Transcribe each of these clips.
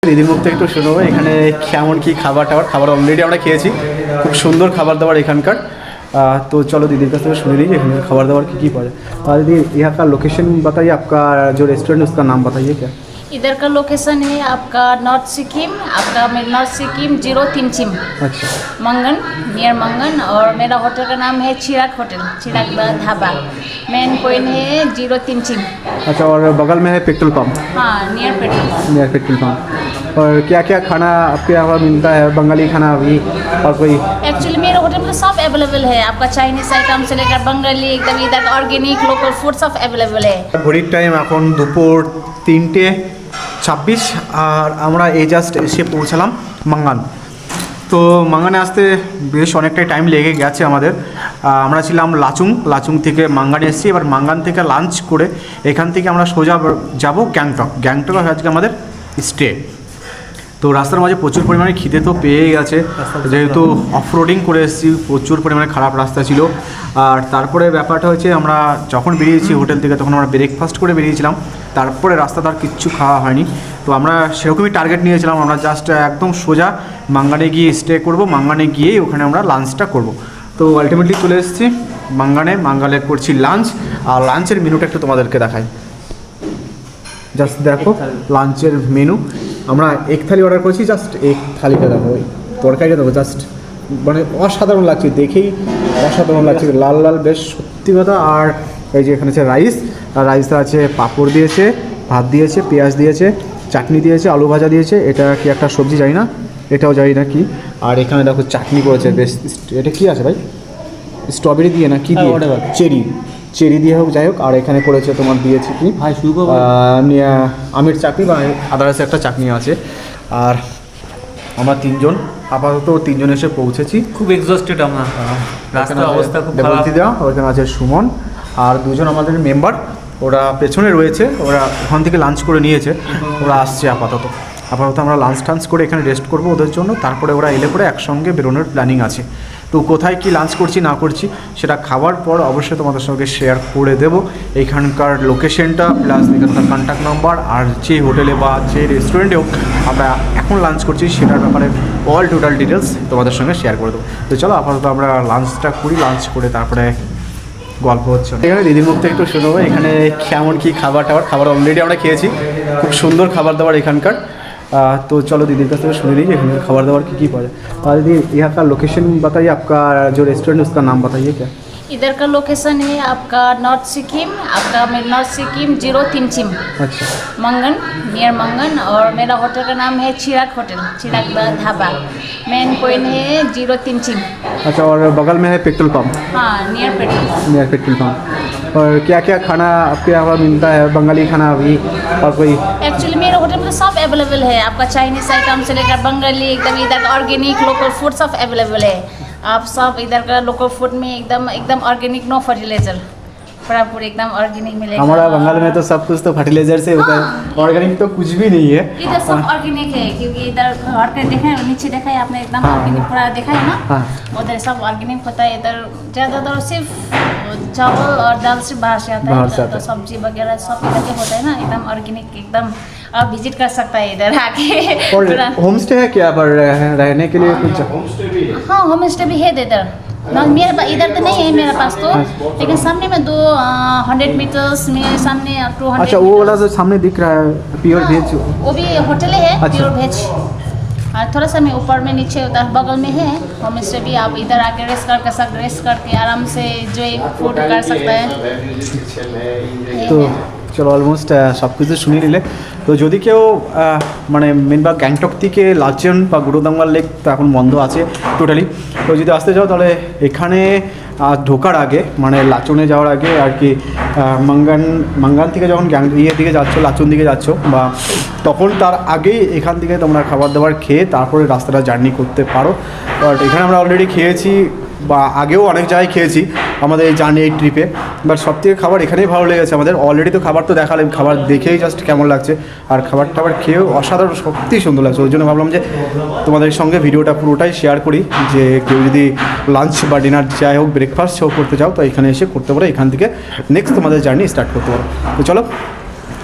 দিদির মুখ থেকে একটু শুনবো এখানে কেমন কি খাবার অলরেডি আমরা খেয়েছি। খুব সুন্দর খাবার দাবার এখানকার। तो चलो दीदी का से सुन लीजिए खबर दाबर की पाए। दीदी यहाँ का लोकेशन बताइए, आपका जो रेस्टोरेंट उसका नाम बताइए क्या। इधर का लोकेशन है आपका नॉर्थ सिक्किम, आपका नॉर्थ सिक्किम 0 अच्छा मंगन, नियर मंगन। और मेरा होटल का नाम है चिराग होटल, चिराग ढाबा। मेन पॉइंट है 0 अच्छा, और बगल में है पेट्रोल पंप। हाँ, नियर पेट्रोल पंप। और क्या क्या खाना आपके यहाँ मिलता है, बंगाली खाना भी और कोई। एक्चुअली मेरे होटल में सब अवेलेबल है, आपका चाइनीज आइटम से लेकर बंगाली एकदम इधर ऑर्गेनिक लोकल फूड सब अवेलेबल है। घड़िर टाइम এখন দুপুর 3:26 আর আমরা এই জাস্ট এসে পৌঁছালাম মাঙ্গান। তো মাঙ্গানে আসতে বেশ অনেকটাই টাইম লেগে গেছে আমাদের। আমরা ছিলাম লাচুং থেকে মাঙ্গানে এসেছি। এবার মাঙ্গান থেকে লাঞ্চ করে এখান থেকে আমরা সোজা যাব গ্যাংটক আজকে আমাদের স্টে। তো রাস্তার মাঝে প্রচুর পরিমাণে খিদে তো পেয়ে গেছে, যেহেতু অফরোডিং করে এসেছি, প্রচুর পরিমাণে খারাপ রাস্তা ছিল। আর তারপরে ব্যাপারটা হচ্ছে আমরা যখন বেরিয়েছি হোটেল থেকে তখন আমরা ব্রেকফাস্ট করে বেরিয়েছিলাম, তারপরে রাস্তাতে আর কিচ্ছু খাওয়া হয়নি। তো আমরা সেরকমই টার্গেট নিয়েছিলাম, আমরা জাস্ট একদম সোজা মাঙ্গানে গিয়ে স্টে করব, মাঙ্গানে গিয়েই ওখানে আমরা লাঞ্চটা করব। তো আলটিমেটলি চলে এসেছি মাঙ্গানে করছি লাঞ্চ। আর লাঞ্চের মেনুটা একটু তোমাদেরকে দেখাই, জাস্ট দেখো লাঞ্চের মেনু। আমরা এক থালি অর্ডার করেছি, জাস্ট এক থালিটা দেখো, ওই তরকারিটা দেখো, জাস্ট মানে অসাধারণ লাগছে, দেখেই অসাধারণ লাগছে, লাল লাল বেশ সত্যি কথা। আর এই যে এখানে আছে রাইস, আর রাইসে আছে পাঁপড় দিয়েছে, ভাত দিয়েছে, পেঁয়াজ দিয়েছে, চাটনি দিয়েছে, আলু ভাজা দিয়েছে, এটা কি একটা সবজি জানি না, এটাও জানি না কি। আর এখানে দেখো চাটনি করেছে বেশ, এটা কি আছে ভাই, স্ট্রবেরি দিয়ে না কি দিয়ে, চেরি দিয়ে হোক যাই হোক। আর এখানে করেছে তোমার দিয়েছি কি আমের চাটনি বা আদারস একটা চাটনি আছে। আর আমরা আপাতত তিনজন এসে পৌঁছেছি। খুব এক্সস্টেড আমরা, রাস্তার অবস্থা খুব খারাপ। দেওয়া ওখানে আছে সুমন, আর দুজন আমাদের মেম্বার ওরা পেছনে রয়েছে, ওরা ওখান থেকে লাঞ্চ করে নিয়েছে, ওরা আসছে আপাতত আমরা লাঞ্চ করে এখানে রেস্ট করব ওদের জন্য। তারপরে ওরা এলে পরে একসঙ্গে বেরোনোর প্ল্যানিং আছে। তো কোথায় কি লাঞ্চ করছি না করছি সেটা খাওয়ার পর অবশ্যই তোমাদের সঙ্গে শেয়ার করে দেব, এইখানকার লোকেশনটা প্লাস এখানকার কন্ট্যাক্ট নাম্বার, আর যে হোটেলে বা যে রেস্টুরেন্টেও আমরা এখন লাঞ্চ করছি সেটার ব্যাপারে অল টোটাল ডিটেলস তোমাদের সঙ্গে শেয়ার করে দেবো। তো চলো আপাতত আমরা লাঞ্চটা করি, লাঞ্চ করে তারপরে গল্প হচ্ছে। এখানে দিদির মুখ থেকে একটু শুনবো এখানে কেমন কি খাবার অলরেডি আমরা খেয়েছি। খুব সুন্দর খাবার দাবার এখানকার। तो चलो दीदी का से सुन लीजिए खबर दाबर की पाए। दीदी यहाँ का लोकेशन बताइए, आपका जो रेस्टोरेंट उसका नाम बताइए क्या। इधर का लोकेशन है आपका नॉर्थ सिक्किम, आपका नॉर्थ सिक्किम 0 अच्छा मंगन, नियर मंगन। और मेरा होटल का नाम है चिराग होटल, चिराग ढाबा। मेन पॉइंट है 0 अच्छा, और बगल में है पेट्रोल पंप। हाँ, नियर पेट्रोल पंप। और क्या क्या खाना आपके यहाँ मिलता है, बंगाली खाना भी और कोई। एक्चुअली मेरे होटल में सब अवेलेबल है, आपका चाइनीज आइटम से लेकर बंगाली एकदम इधर ऑर्गेनिक लोकल फूड सब अवेलेबल है। आप सब इधर का लोकल फूड में एकदम ऑर्गेनिक, नो फर्टिलाइजर, पूरा एकदम ऑर्गेनिक मिलेगा। हमारा बंगाल में तो सब कुछ तो फर्टिलाइजर से होता है, ऑर्गेनिक तो कुछ भी नहीं है। इधर सब ऑर्गेनिक है, क्योंकि इधर घर के देखा है, नीचे देखा है आपने, एकदम ऑर्गेनिक पूरा देखा है ना। उधर सब ऑर्गेनिक होता है। इधर ज़्यादातर सिर्फ चावल और दाल से बाहर से आता है, तो सब्जी वगैरह सब इधर के होता है ना, एकदम ऑर्गेनिक एकदम। आप विजिट कर सकता है इधर आके। और होम स्टे है क्या पर रहने के लिए कुछ। हाँ, होम स्टे भी है इधर ना, मेरे पास इधर तो नहीं है मेरे पास तो, लेकिन सामने में 200 मीटर्स में सामने 200। अच्छा, वो वाला जो सामने दिख रहा है प्योर वेज, वो भी होटल है। अच्छा। Pure veg. और थोड़ा सा में ऊपर में नीचे उधर बगल में है होम स्टे भी, आप इधर आके रेस्ट करके आराम से जो फूड कर सकता है। तो চলো অলমোস্ট সব কিছু শুনে নিলে। তো যদি কেউ মানে মেনবার গ্যাংটক থেকে লাচেন বা গুরুদাঙ্গাল লেক তো এখন বন্ধ আছে টোটালি, তো যদি আসতে চাও তাহলে এখানে ঢোকার আগে মানে লাচনে যাওয়ার আগে আর কি মাঙ্গান থেকে যখন দিকে যাচ্ছ, লাচন দিকে যাচ্ছ বা তখন তার আগেই এখান থেকে তোমরা খাবার দাবার খেয়ে তারপরে রাস্তাটা জার্নি করতে পারো। বাট এখানে আমরা অলরেডি খেয়েছি বা আগেও অনেক জায়গায় খেয়েছি আমাদের এই জার্নি এই ট্রিপে, বাট সবথেকে খাবার এখানেই ভালো লেগেছে আমাদের। অলরেডি তো খাবার তো দেখালাম, খাবার দেখেই জাস্ট কেমন লাগছে, আর খাবার খেয়েও অসাধারণ সত্যিই সুন্দর লাগছে। ওই জন্য ভাবলাম যে তোমাদের সঙ্গে ভিডিওটা পুরোটাই শেয়ার করি, যে কেউ যদি লাঞ্চ বা ডিনার যাই হোক ব্রেকফাস্ট সেও করতে চাও তো এখানে এসে করতে পারো, এখান থেকে নেক্সট তোমাদের জার্নি স্টার্ট করতে পারো। তো চলো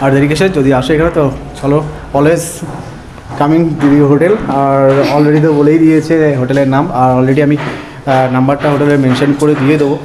আর দেরিকে যদি আসো এখানে তো চলো অলওয়েজ কামিং দিদি হোটেল। আর অলরেডি তো বলেই দিয়েছে হোটেলের নাম, আর অলরেডি আমি নাম্বারটা হোটেলে মেনশন করে দিয়ে দেবো।